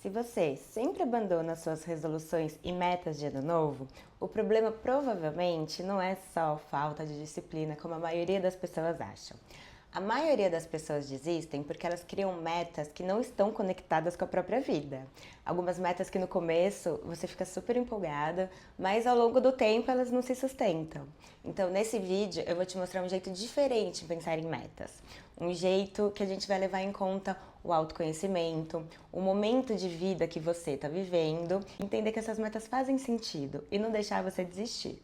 Se você sempre abandona suas resoluções e metas de ano novo, o problema provavelmente não é só falta de disciplina, como a maioria das pessoas acham. A maioria das pessoas desistem porque elas criam metas que não estão conectadas com a própria vida. Algumas metas que no começo você fica super empolgada, mas ao longo do tempo elas não se sustentam. Então nesse vídeo eu vou te mostrar um jeito diferente de pensar em metas. Um jeito que a gente vai levar em conta o autoconhecimento, o momento de vida que você está vivendo, entender que essas metas fazem sentido e não deixar você desistir.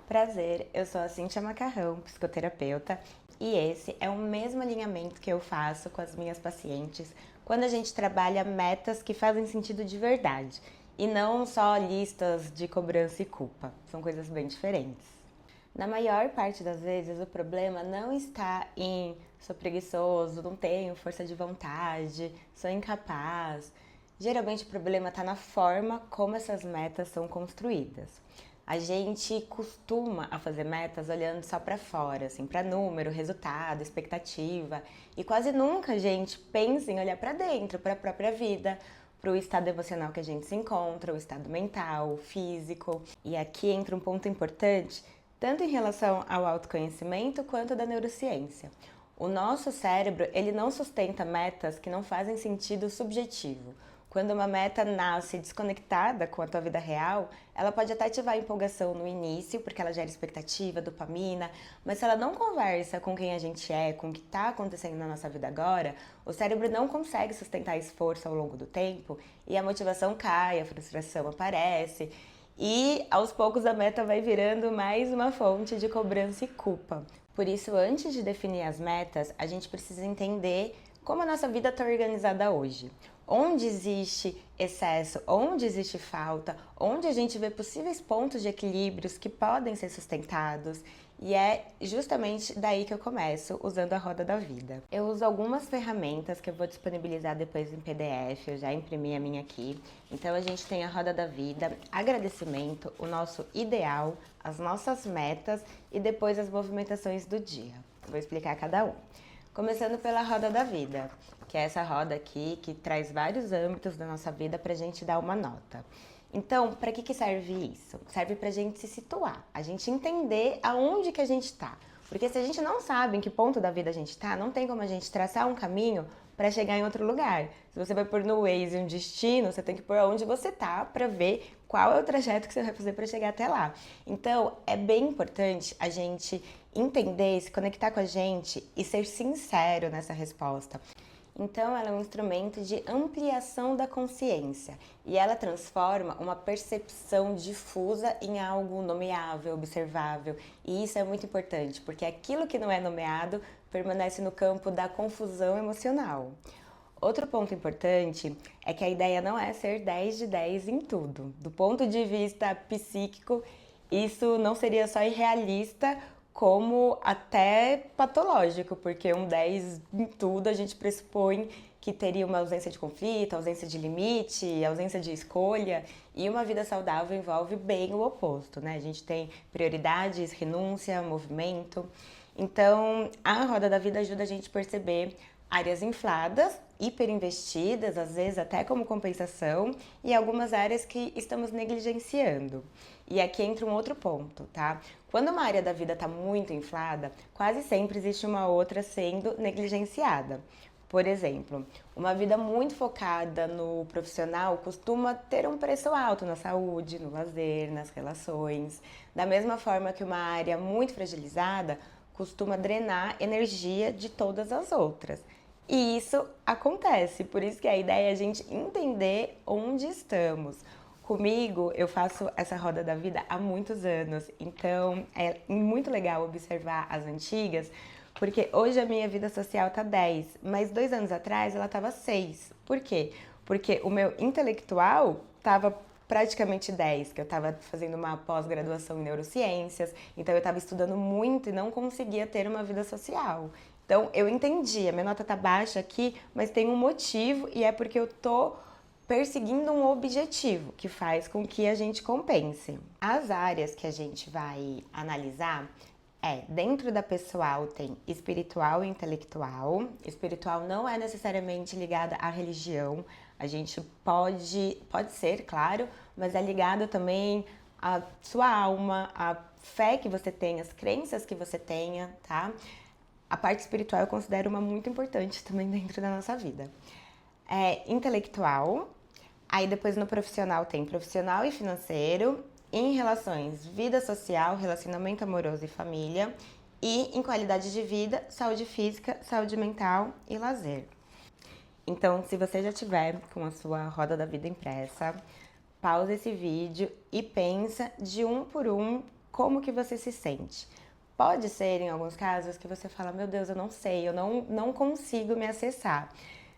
Prazer, eu sou a Cíntia Macarrão, psicoterapeuta, e esse é o mesmo alinhamento que eu faço com as minhas pacientes quando a gente trabalha metas que fazem sentido de verdade e não só listas de cobrança e culpa. São coisas bem diferentes. Na maior parte das vezes, o problema não está em sou preguiçoso, não tenho força de vontade, sou incapaz. Geralmente o problema está na forma como essas metas são construídas. A gente costuma a fazer metas olhando só para fora, assim, para número, resultado, expectativa, e quase nunca a gente pensa em olhar para dentro, para a própria vida, para o estado emocional que a gente se encontra, o estado mental, físico. E aqui entra um ponto importante, tanto em relação ao autoconhecimento quanto da neurociência. O nosso cérebro, ele não sustenta metas que não fazem sentido subjetivo. Quando uma meta nasce desconectada com a tua vida real, ela pode até ativar a empolgação no início, porque ela gera expectativa, dopamina, mas se ela não conversa com quem a gente é, com o que está acontecendo na nossa vida agora, o cérebro não consegue sustentar esforço ao longo do tempo e a motivação cai, a frustração aparece e aos poucos a meta vai virando mais uma fonte de cobrança e culpa. Por isso, antes de definir as metas, a gente precisa entender como a nossa vida está organizada hoje. Onde existe excesso, onde existe falta, onde a gente vê possíveis pontos de equilíbrios que podem ser sustentados. E é justamente daí que eu começo, usando a roda da vida. Eu uso algumas ferramentas que eu vou disponibilizar depois em PDF, eu já imprimi a minha aqui. Então a gente tem a roda da vida, agradecimento, o nosso ideal, as nossas metas e depois as movimentações do dia. Vou explicar cada um. Começando pela roda da vida, que é essa roda aqui que traz vários âmbitos da nossa vida para a gente dar uma nota. Então, para que serve isso? Serve para a gente se situar, a gente entender aonde que a gente está. Porque se a gente não sabe em que ponto da vida a gente está, não tem como a gente traçar um caminho para chegar em outro lugar. Se você vai pôr no Waze um destino, você tem que pôr onde você tá para ver qual é o trajeto que você vai fazer para chegar até lá. Então, é bem importante a gente entender, se conectar com a gente e ser sincero nessa resposta. Então, ela é um instrumento de ampliação da consciência e ela transforma uma percepção difusa em algo nomeável, observável. E isso é muito importante, porque aquilo que não é nomeado permanece no campo da confusão emocional. Outro ponto importante é que a ideia não é ser 10 de 10 em tudo. Do ponto de vista psíquico, isso não seria só irrealista, como até patológico, porque um 10 em tudo a gente pressupõe que teria uma ausência de conflito, ausência de limite, ausência de escolha, e uma vida saudável envolve bem o oposto, né? A gente tem prioridades, renúncia, movimento. Então, a roda da vida ajuda a gente a perceber áreas infladas, hiperinvestidas, às vezes até como compensação, e algumas áreas que estamos negligenciando. E aqui entra um outro ponto, tá? Quando uma área da vida está muito inflada, quase sempre existe uma outra sendo negligenciada. Por exemplo, uma vida muito focada no profissional costuma ter um preço alto na saúde, no lazer, nas relações. Da mesma forma que uma área muito fragilizada costuma drenar energia de todas as outras. E isso acontece, por isso que a ideia é a gente entender onde estamos. Comigo, eu faço essa roda da vida há muitos anos, então é muito legal observar as antigas, porque hoje a minha vida social tá 10, mas 2 anos atrás ela tava 6. Por quê? Porque o meu intelectual tava praticamente 10, que eu estava fazendo uma pós-graduação em neurociências, então eu estava estudando muito e não conseguia ter uma vida social. Então eu entendi, a minha nota tá baixa aqui, mas tem um motivo e é porque eu tô perseguindo um objetivo que faz com que a gente compense. As áreas que a gente vai analisar dentro da pessoal tem espiritual e intelectual. Espiritual não é necessariamente ligada à religião. A gente pode ser, claro, mas é ligado também à sua alma, à fé que você tem, às crenças que você tenha, tá? A parte espiritual eu considero uma muito importante também dentro da nossa vida. Intelectual, aí depois no profissional tem profissional e financeiro, em relações, vida social, relacionamento amoroso e família, e em qualidade de vida, saúde física, saúde mental e lazer. Então, se você já tiver com a sua roda da vida impressa, pausa esse vídeo e pensa de um por um como que você se sente. Pode ser, em alguns casos, que você fala, meu Deus, eu não sei, eu não consigo me acessar.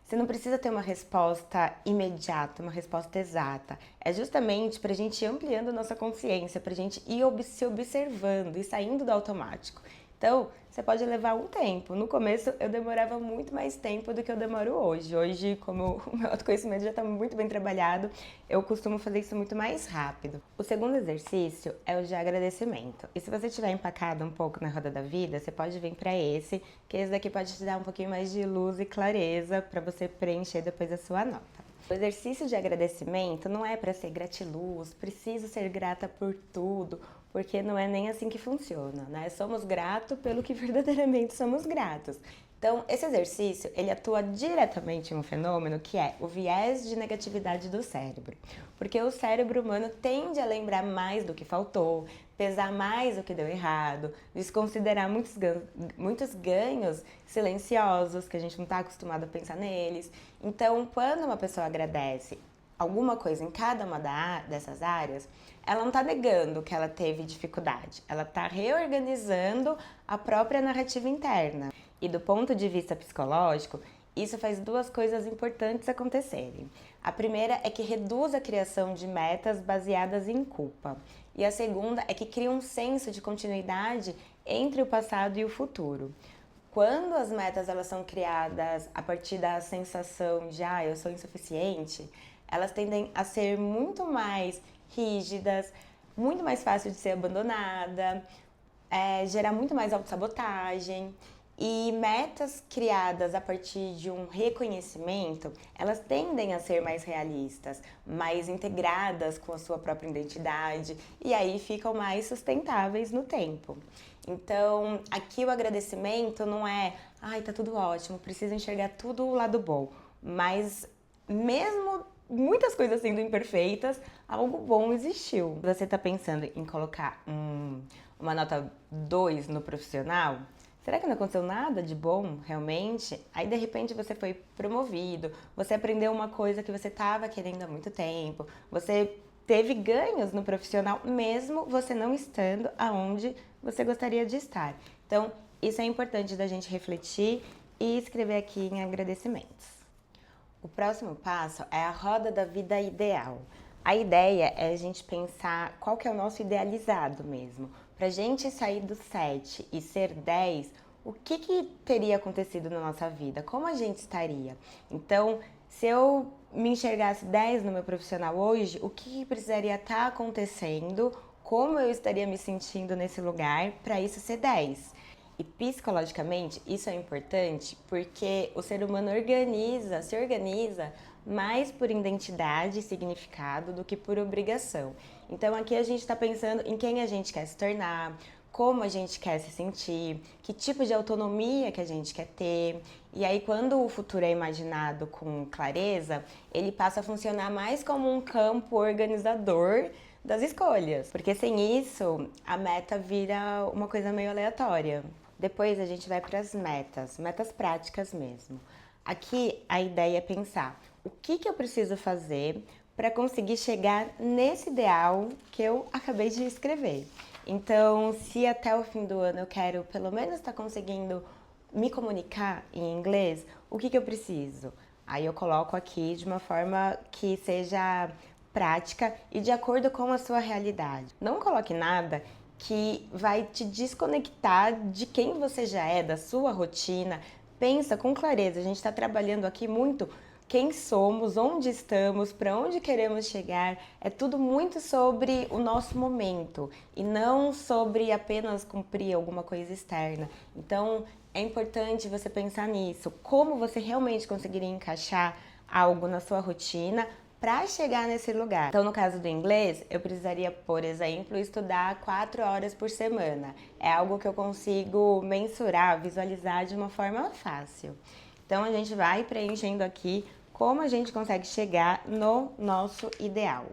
Você não precisa ter uma resposta imediata, uma resposta exata. É justamente para a gente ir ampliando nossa consciência, para a gente ir se observando e saindo do automático. Então, você pode levar um tempo. No começo, eu demorava muito mais tempo do que eu demoro hoje. Hoje, como o meu autoconhecimento já está muito bem trabalhado, eu costumo fazer isso muito mais rápido. O segundo exercício é o de agradecimento. E se você estiver empacado um pouco na roda da vida, você pode vir para esse, que esse daqui pode te dar um pouquinho mais de luz e clareza para você preencher depois a sua nota. O exercício de agradecimento não é para ser gratiluz, preciso ser grata por tudo, porque não é nem assim que funciona, né? Somos gratos pelo que verdadeiramente somos gratos. Então, esse exercício, ele atua diretamente em um fenômeno que é o viés de negatividade do cérebro. Porque o cérebro humano tende a lembrar mais do que faltou, pesar mais o que deu errado, desconsiderar muitos ganhos silenciosos, que a gente não está acostumado a pensar neles. Então, quando uma pessoa agradece alguma coisa em cada uma dessas áreas, ela não está negando que ela teve dificuldade, ela está reorganizando a própria narrativa interna. E do ponto de vista psicológico, isso faz duas coisas importantes acontecerem. A primeira é que reduz a criação de metas baseadas em culpa. E a segunda é que cria um senso de continuidade entre o passado e o futuro. Quando as metas elas são criadas a partir da sensação de eu sou insuficiente, elas tendem a ser muito mais rígidas, muito mais fácil de ser abandonada, gerar muito mais autossabotagem. E metas criadas a partir de um reconhecimento, elas tendem a ser mais realistas, mais integradas com a sua própria identidade e aí ficam mais sustentáveis no tempo. Então, aqui o agradecimento não é, tá tudo ótimo, preciso enxergar tudo o lado bom, mas mesmo muitas coisas sendo imperfeitas, algo bom existiu. Você está pensando em colocar uma nota 2 no profissional? Será que não aconteceu nada de bom, realmente? Aí, de repente, você foi promovido, você aprendeu uma coisa que você estava querendo há muito tempo, você teve ganhos no profissional, mesmo você não estando aonde você gostaria de estar. Então, isso é importante da gente refletir e escrever aqui em agradecimentos. O próximo passo é a roda da vida ideal. A ideia é a gente pensar qual que é o nosso idealizado mesmo. Pra gente sair do 7 e ser 10, o que teria acontecido na nossa vida? Como a gente estaria? Então, se eu me enxergasse 10 no meu profissional hoje, o que precisaria estar acontecendo? Como eu estaria me sentindo nesse lugar para isso ser 10? E psicologicamente isso é importante porque o ser humano se organiza mais por identidade e significado do que por obrigação. Então aqui a gente está pensando em quem a gente quer se tornar, como a gente quer se sentir, que tipo de autonomia que a gente quer ter. E aí quando o futuro é imaginado com clareza, ele passa a funcionar mais como um campo organizador das escolhas. Porque sem isso, a meta vira uma coisa meio aleatória. Depois a gente vai para as metas práticas mesmo. Aqui a ideia é pensar o que eu preciso fazer para conseguir chegar nesse ideal que eu acabei de escrever. Então, se até o fim do ano eu quero pelo menos estar conseguindo me comunicar em inglês, o que eu preciso? Aí eu coloco aqui de uma forma que seja prática e de acordo com a sua realidade. Não coloque nada que vai te desconectar de quem você já é, da sua rotina. Pensa com clareza, a gente está trabalhando aqui muito quem somos, onde estamos, para onde queremos chegar. É tudo muito sobre o nosso momento e não sobre apenas cumprir alguma coisa externa. Então, é importante você pensar nisso, como você realmente conseguiria encaixar algo na sua rotina para chegar nesse lugar. Então, no caso do inglês, eu precisaria, por exemplo, estudar 4 horas por semana. É algo que eu consigo mensurar, visualizar de uma forma fácil. Então, a gente vai preenchendo aqui como a gente consegue chegar no nosso ideal.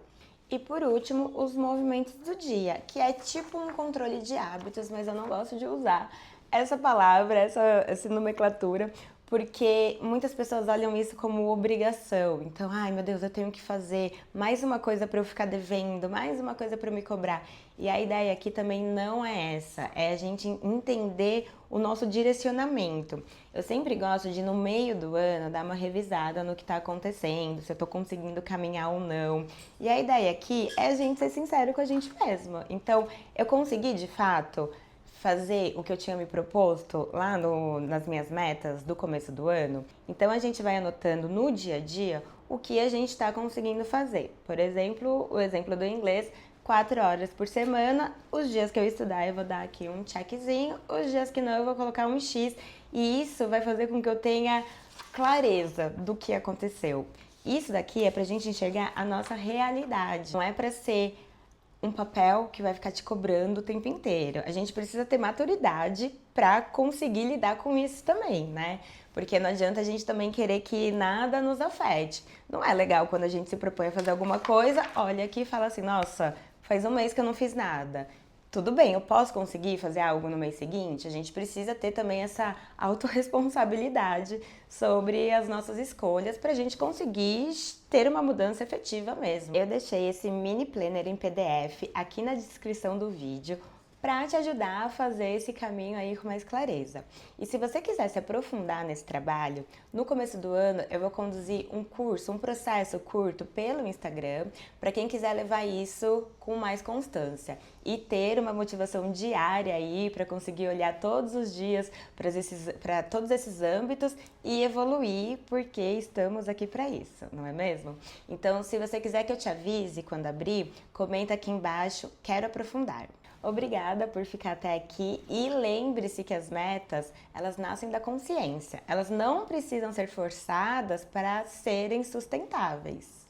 E por último, os movimentos do dia, que é tipo um controle de hábitos, mas eu não gosto de usar essa palavra, essa nomenclatura, porque muitas pessoas olham isso como obrigação. Então, ai meu Deus, eu tenho que fazer mais uma coisa para eu ficar devendo, mais uma coisa para eu me cobrar. E a ideia aqui também não é essa, é a gente entender o nosso direcionamento. Eu sempre gosto de, no meio do ano, dar uma revisada no que está acontecendo, se eu estou conseguindo caminhar ou não. E a ideia aqui é a gente ser sincero com a gente mesma. Então, eu consegui, de fato, fazer o que eu tinha me proposto lá nas minhas metas do começo do ano. Então a gente vai anotando no dia a dia o que a gente está conseguindo fazer. Por exemplo, o exemplo do inglês, 4 horas por semana. Os dias que eu estudar eu vou dar aqui um checkzinho, os dias que não eu vou colocar um X. E isso vai fazer com que eu tenha clareza do que aconteceu. Isso daqui é pra gente enxergar a nossa realidade, não é pra ser um papel que vai ficar te cobrando o tempo inteiro. A gente precisa ter maturidade para conseguir lidar com isso também, né? Porque não adianta a gente também querer que nada nos afete. Não é legal quando a gente se propõe a fazer alguma coisa, olha aqui e fala assim, nossa, faz um mês que eu não fiz nada. Tudo bem, eu posso conseguir fazer algo no mês seguinte? A gente precisa ter também essa autorresponsabilidade sobre as nossas escolhas para a gente conseguir ter uma mudança efetiva mesmo. Eu deixei esse mini planner em PDF aqui na descrição do vídeo para te ajudar a fazer esse caminho aí com mais clareza. E se você quiser se aprofundar nesse trabalho, no começo do ano eu vou conduzir um curso, um processo curto pelo Instagram, para quem quiser levar isso com mais constância e ter uma motivação diária aí para conseguir olhar todos os dias para todos esses âmbitos e evoluir, porque estamos aqui para isso, não é mesmo? Então, se você quiser que eu te avise quando abrir, comenta aqui embaixo, quero aprofundar. Obrigada por ficar até aqui e lembre-se que as metas, elas nascem da consciência. Elas não precisam ser forçadas para serem sustentáveis.